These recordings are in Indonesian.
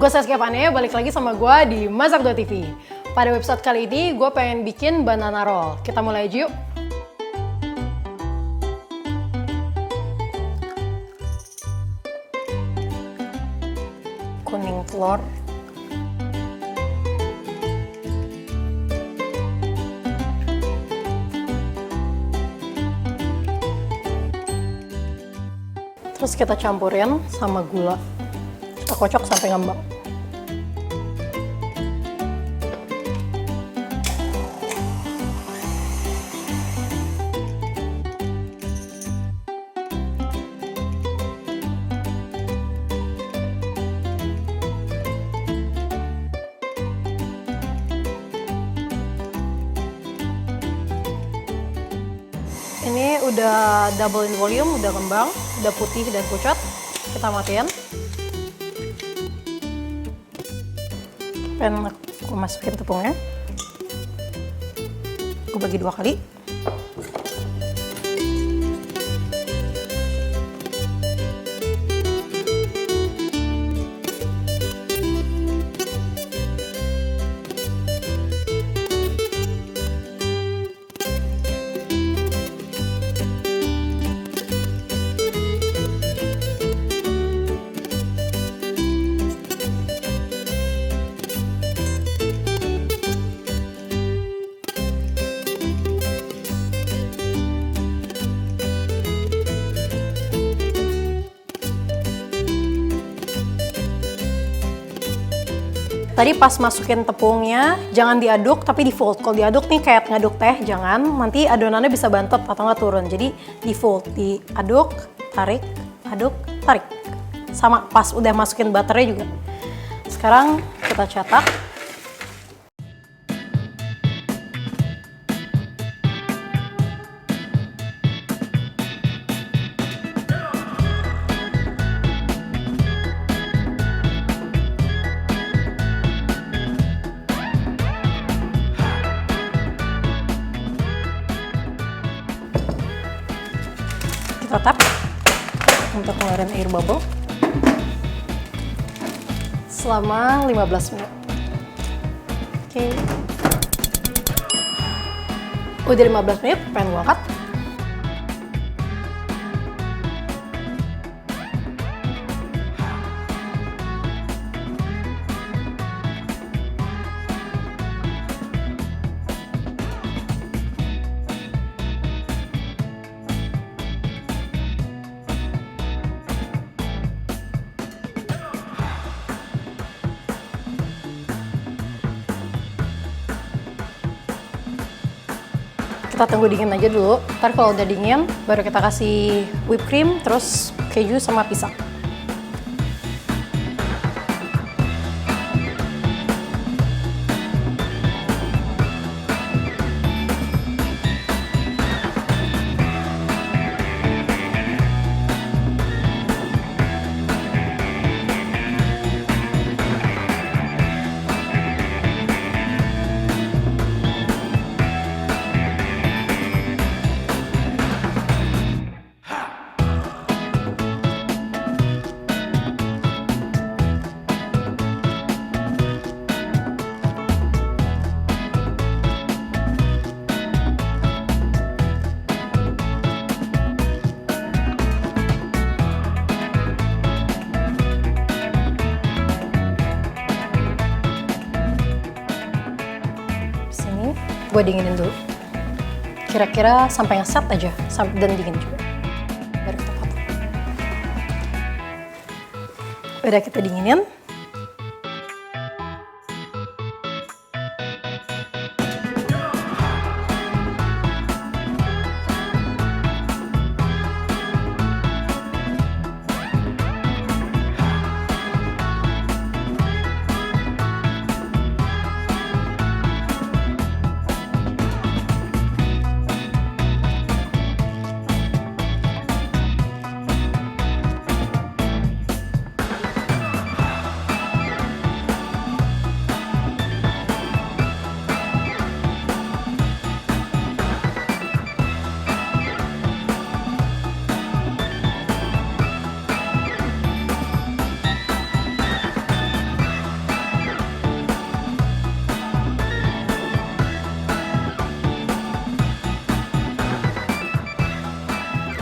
Gue Saskia Fania, balik lagi sama gue di Masak 2 TV. Pada episode kali ini gue pengen bikin banana roll. Kita mulai aja yuk. Kuning telur. Terus kita campurin sama gula. Kita kocok sampai ngembang. Ini udah double in volume, udah ngembang, udah putih dan pucat. Kita matiin. Dan aku masukin tepungnya. Aku bagi 2 kali. Tadi pas masukin tepungnya, jangan diaduk tapi di fold. Kalau diaduk nih kayak ngaduk teh, jangan. Nanti adonannya bisa bantet atau nggak turun. Jadi di fold, diaduk, tarik, aduk, tarik. Sama pas udah masukin butternya juga. Sekarang kita cetak. Tetap untuk ngeluarin air bubble selama 15 menit. Oke. Udah 15 menit, pengen gue angkat. Kita tunggu dingin aja dulu. Ntar kalau udah dingin, baru kita kasih whipped cream, terus keju sama pisang. Gue dinginin dulu. Kira-kira sampai ngeset aja, dan dingin juga. Baru kita potong. Udah kita dinginin.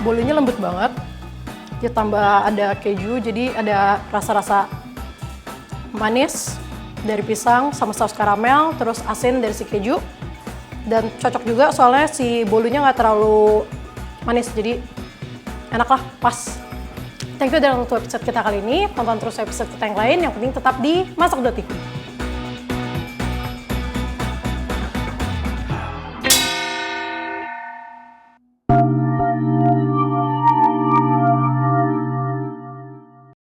Bolunya lembut banget. Ditambah ada keju, jadi ada rasa-rasa manis dari pisang sama saus karamel, terus asin dari si keju. Dan cocok juga soalnya si bolunya nggak terlalu manis, jadi enak lah, pas. Thank you udah nonton episode kita kali ini. Tonton terus episode kita yang lain. Yang penting tetap di Masak.tv.